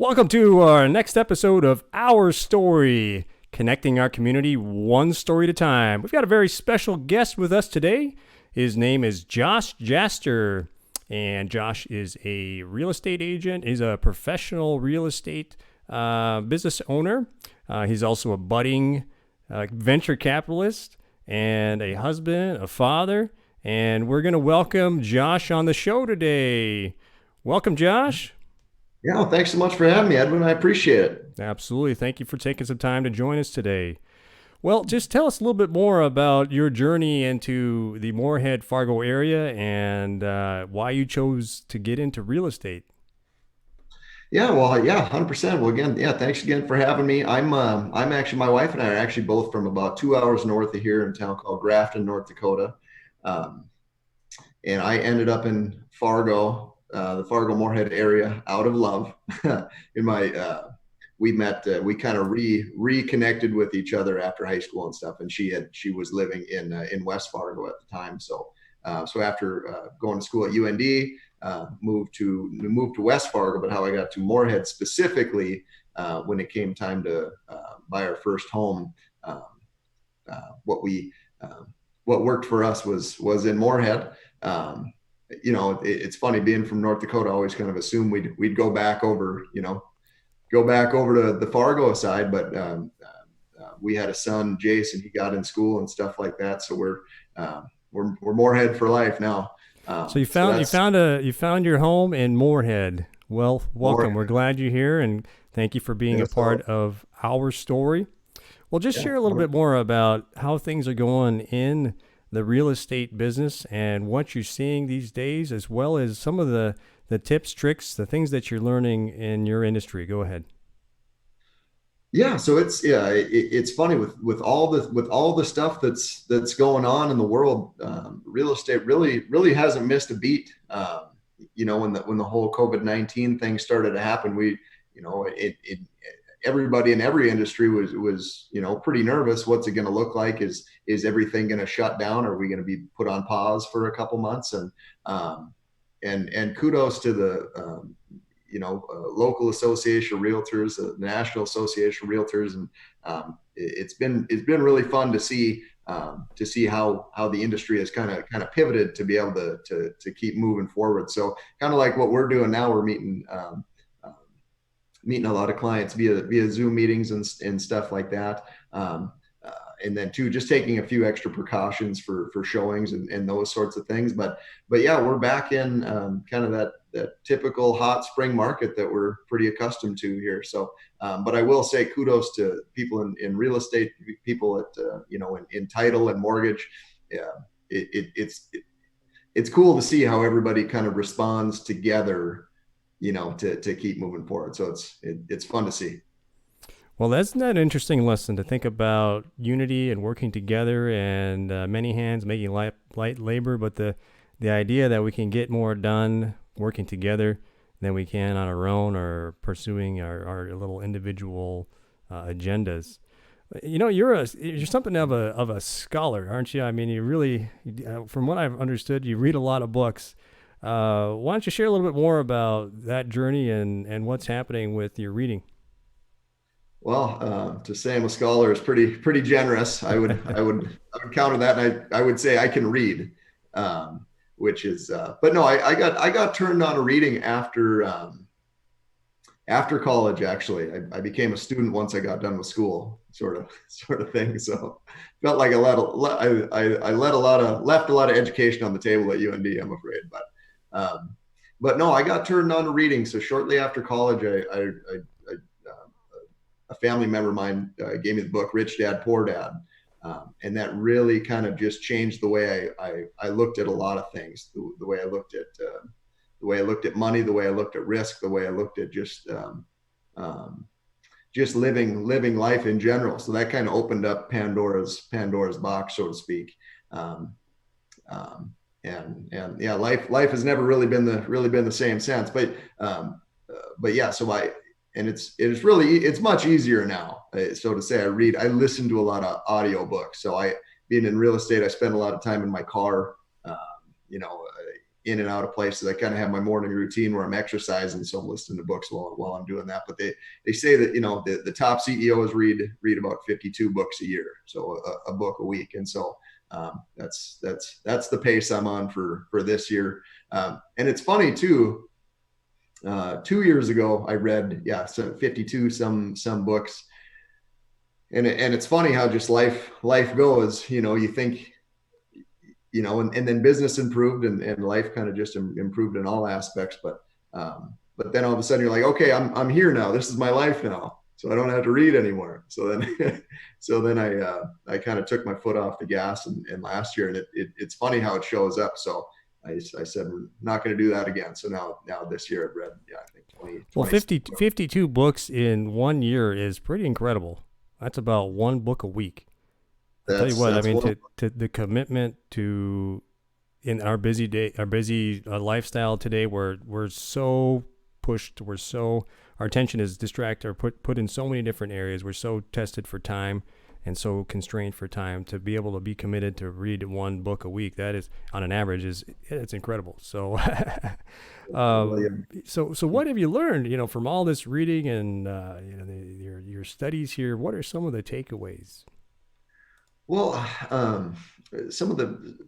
Welcome to our next episode of Our Story, connecting our community one story at a time. We've got a very special guest with us today. His name is Josh Jaster, and Josh is a real estate agent. He's a professional real estate business owner. He's also a budding venture capitalist and a husband, a father, and we're going to welcome Josh on the show today. Welcome, Josh. Yeah, well, thanks so much for having me, Edwin. I appreciate it. Absolutely. Thank you for taking some time to join us today. Well, just tell us a little bit more about your journey into the Moorhead Fargo area and why you chose to get into real estate. Yeah, 100%. Well, again, yeah, thanks again for having me. I'm actually, my wife and I are actually both from about 2 hours north of here in a town called Grafton, North Dakota. Um, and I ended up in Fargo, the Fargo Moorhead area, out of love. in my We met, we kind of reconnected with each other after high school and stuff, and she was living in West Fargo at the time. So after going to school at UND, moved to West Fargo. But how I got to Moorhead specifically, when it came time to buy our first home, um, what we what worked for us was in Moorhead. Um, it's funny, being from North Dakota. I always kind of assumed we'd go back over, go back over to the Fargo side, but we had a son, Jason. He got in school and stuff like that, so we're Moorhead for life now. So you So found you that's found a you found your home in Moorhead. Well, welcome. We're Moorhead. glad you're here, and thank you for being a Yeah, part so of our story. Well, just yeah, share a little bit more about how things are going in the real estate business and what you're seeing these days, as well as some of the tips, tricks, the things that you're learning in your industry. Go ahead. yeah. So it's funny with all the stuff that's going on in the world. Real estate really hasn't missed a beat. When the whole COVID-19 thing started to happen, it everybody in every industry was pretty nervous. What's it going to look like? Is everything going to shut down? Are we going to be put on pause for a couple months? Um, and kudos to the local association of realtors, the national association of realtors, and it's been really fun to see how the industry has kind of pivoted to be able to keep moving forward. So kind of like what we're doing now, we're meeting a lot of clients via Zoom meetings and stuff like that. Uh, and then too, just taking a few extra precautions for showings and those sorts of things. But yeah, we're back in kind of that typical hot spring market that we're pretty accustomed to here. So, but I will say kudos to people in real estate, people in title and mortgage. Yeah, it's cool to see how everybody kind of responds together, to keep moving forward. So it's fun to see. Well, that's not an interesting lesson to think about unity and working together and many hands making light labor, but the idea that we can get more done working together than we can on our own or pursuing our little individual agendas. You're something of a scholar, aren't you? I mean, you really, from what I've understood, you read a lot of books. Why don't you share a little bit more about that journey and what's happening with your reading? Well, to say I'm a scholar is pretty generous. I would counter that, and I would say I can read, which is. But no, I got turned on to reading after college. Actually, I became a student once I got done with school, sort of thing. So felt like I left a lot of education on the table at UND. I'm afraid, but no, I got turned on to reading. So shortly after college, a family member of mine gave me the book Rich Dad Poor Dad, and that really kind of just changed the way I looked at a lot of things. The way I looked at money, the way I looked at risk, the way I looked at just living life in general. So that kind of opened up Pandora's box, so to speak. Um, and yeah, life has never really been the same since. But yeah, so I and it's much easier now. So to say, I listen to a lot of audiobooks. So being in real estate, I spend a lot of time in my car. You know, in and out of places. I kind of have my morning routine where I'm exercising, so I'm listening to books while I'm doing that. But they say that, you know, the top CEOs read about 52 books a year, so a book a week. And so that's the pace I'm on for this year. And it's funny too. 2 years ago, I read, so 52 some books, and it's funny how just life goes. You know, you think, you know, and then business improved, and life kind of just improved in all aspects. But then all of a sudden you're like, okay, I'm here now. This is my life now, so I don't have to read anymore. So then I kind of took my foot off the gas, and last year, and it's funny how it shows up. So I said, we're not going to do that again. So now this year I've read, I think 20, Well, 20 52 books in 1 year is pretty incredible. That's about one book a week. I'll tell you what, I that's mean, well, to the commitment to in our busy day, our busy lifestyle today, where we're so pushed, our attention is distracted or put in so many different areas. We're so tested for time and so constrained for time. To be able to be committed to read one book a week, that is on an average it's incredible. So, yeah. so what have you learned? You know, from all this reading and your studies here. What are some of the takeaways? Well, some of the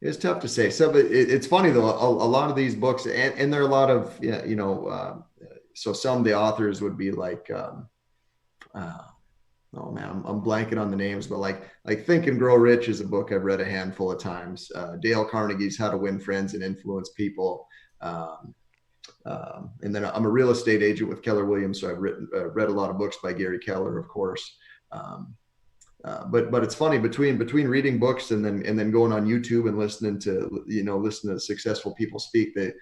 it's tough to say. So, but it's funny though. A lot of these books, and there are a lot of, so some of the authors would be like, uh, oh man, I'm blanking on the names, but like Think and Grow Rich is a book I've read a handful of times. Dale Carnegie's How to Win Friends and Influence People. Um, and then I'm a real estate agent with Keller Williams, so I've read a lot of books by Gary Keller, of course. Um, but it's funny, between reading books and then going on YouTube and listening to successful people speak, that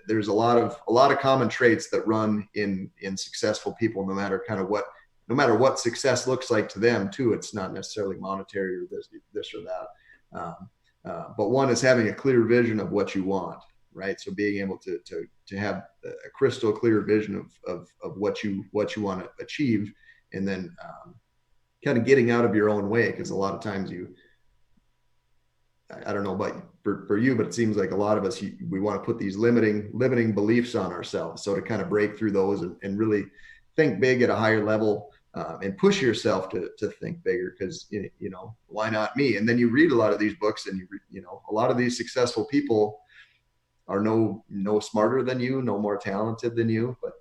there's a lot of common traits that run in successful people, no matter what success looks like to them too. It's not necessarily monetary or this or that. But one is having a clear vision of what you want, right? So being able to have a crystal clear vision of what you want to achieve, and then kind of getting out of your own way. Because a lot of times I don't know about for you, but it seems like a lot of us, we want to put these limiting beliefs on ourselves. So to kind of break through those and really think big at a higher level, and push yourself to think bigger, because why not me? And then you read a lot of these books, and a lot of these successful people are no smarter than you, no more talented than you, but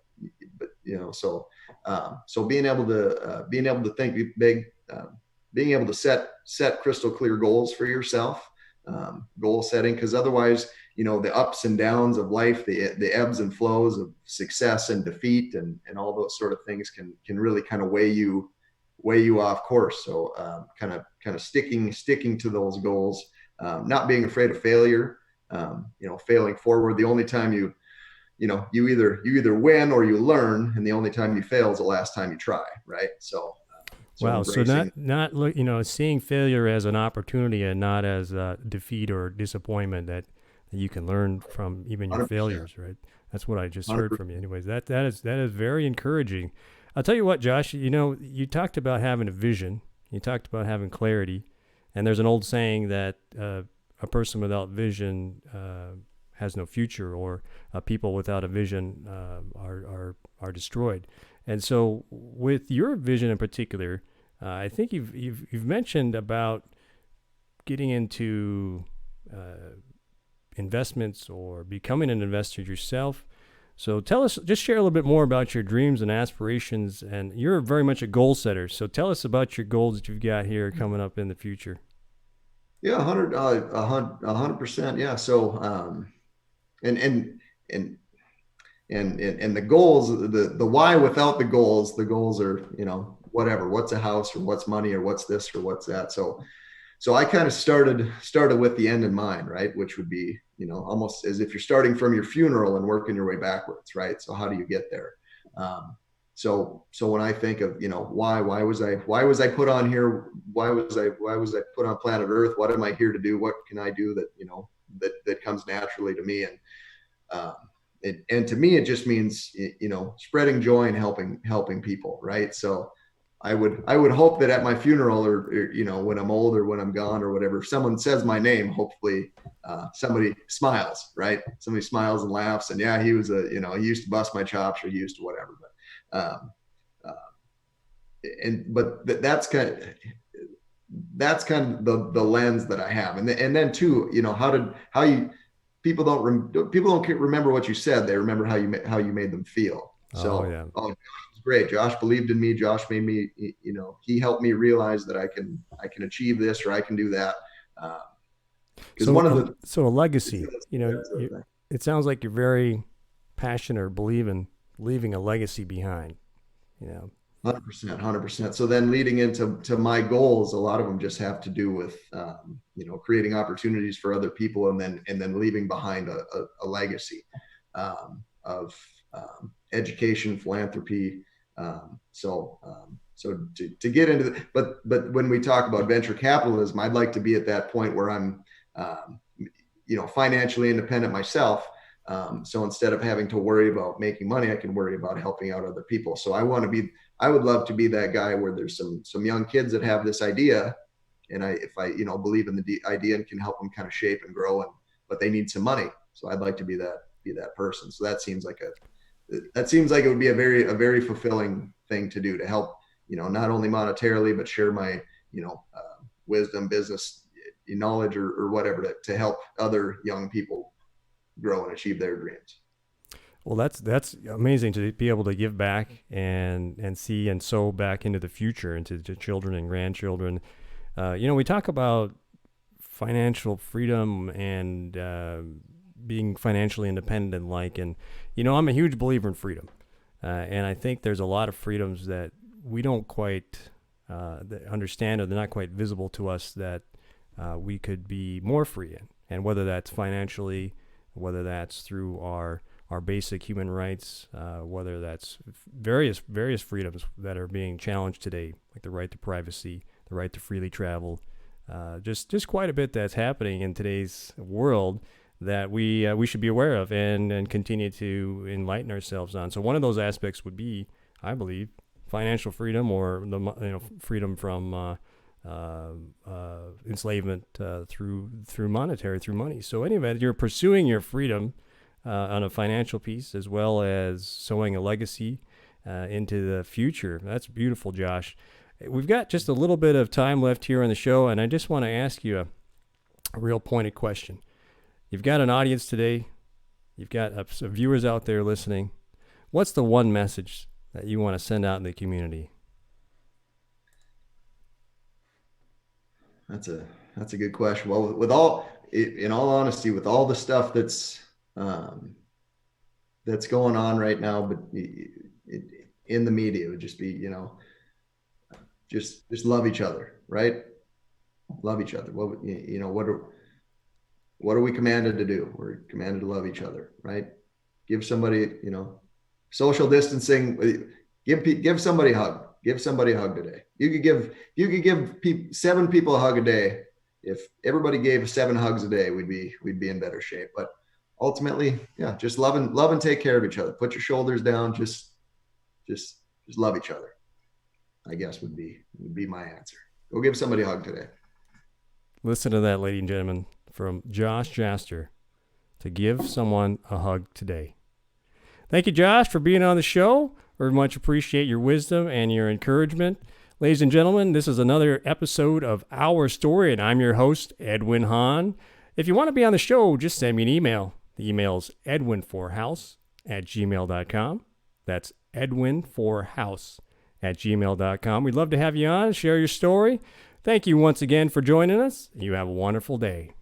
so being able to think big, being able to set crystal clear goals for yourself, goal setting, because otherwise, the ups and downs of life, the ebbs and flows of success and defeat, and all those sort of things can really kind of weigh you off course. So kind of sticking to those goals, not being afraid of failure, failing forward. The only time you either win or you learn, and the only time you fail is the last time you try, right? So Wow. So embracing. not seeing failure as an opportunity and not as defeat or disappointment, that you can learn from even your 100%. failures, right? That's what I just heard 100%. from you. Anyways, that is very encouraging. I'll tell you what, Josh. You talked about having a vision. You talked about having clarity, and there's an old saying that a person without vision has no future, or people without a vision are destroyed. And so, with your vision in particular, I think you've mentioned about getting into investments or becoming an investor yourself. So just share a little bit more about your dreams and aspirations. And you're very much a goal setter. So tell us about your goals that you've got here coming up in the future. Yeah, 100%. Yeah. So and and and and the goals, the why without the goals are, whatever, what's a house, or what's money, or what's this, or what's that. So I kind of started with the end in mind, right? Which would be, almost as if you're starting from your funeral and working your way backwards, right? So how do you get there? So when I think of, why was I put on here? Why was I put on planet Earth? What am I here to do? What can I do that, that comes naturally to me? And to me, it just means, spreading joy and helping people, right? So I would hope that at my funeral, or when I'm old, or when I'm gone, or whatever, if someone says my name, hopefully, somebody smiles, right? Somebody smiles and laughs, and yeah, he was he used to bust my chops, or he used to whatever. But that's kind of the lens that I have, and then too, people don't remember what you said; they remember how you made them feel. Oh So, yeah. oh, it's great. Josh believed in me. Josh made me, he helped me realize that I can achieve this, or I can do that. Because So one of the so a legacy. It sounds like you're very passionate or believe in leaving a legacy behind. You know. 100%, 100%. So then leading into my goals, a lot of them just have to do with creating opportunities for other people, and then leaving behind a legacy of education, philanthropy. So to get into but when we talk about venture capitalism, I'd like to be at that point where I'm financially independent myself. So instead of having to worry about making money, I can worry about helping out other people. So I would love to be that guy where there's some young kids that have this idea, and if I believe in the idea and can help them kind of shape and grow, but they need some money. So I'd like to be that person. So that seems like it would be a very fulfilling thing to do, to help, not only monetarily, but share my, wisdom, business knowledge, or whatever, to help other young people grow and achieve their dreams. Well, that's amazing to be able to give back and see and sow back into the future, into children and grandchildren. We talk about financial freedom and being financially independent, and I'm a huge believer in freedom, and I think there's a lot of freedoms that we don't quite understand, or they're not quite visible to us, that we could be more free in, and whether that's financially, whether that's through our basic human rights, whether that's various freedoms that are being challenged today, like the right to privacy, the right to freely travel, just quite a bit that's happening in today's world that we should be aware of and continue to enlighten ourselves on. So one of those aspects would be, I believe, financial freedom, or the freedom from enslavement through money. So anyway, you're pursuing your freedom on a financial piece, as well as sowing a legacy into the future. That's beautiful, Josh. We've got just a little bit of time left here on the show, and I just want to ask you a real pointed question. You've got an audience today. You've got some viewers out there listening. What's the one message that you want to send out in the community? That's a good question. Well, in all honesty, with all the stuff that's going on right now, but in the media, it would just be, just love each other, right? Love each other. What are we commanded to do? We're commanded to love each other, right? Give somebody, social distancing. Give somebody a hug. Give somebody a hug today. You could give 7 people a hug a day. If everybody gave 7 hugs a day, we'd be in better shape. But ultimately, yeah, just love and take care of each other. Put your shoulders down. Just love each other, I guess would be my answer. Go give somebody a hug today. Listen to that, ladies and gentlemen, from Josh Jaster, to give someone a hug today. Thank you, Josh, for being on the show. Very much appreciate your wisdom and your encouragement. Ladies and gentlemen, this is another episode of Our Story, and I'm your host, Edwin Hahn. If you want to be on the show, just send me an email. The email is edwinforhouse@gmail.com. That's edwinforhouse@gmail.com. We'd love to have you on and share your story. Thank you once again for joining us. You have a wonderful day.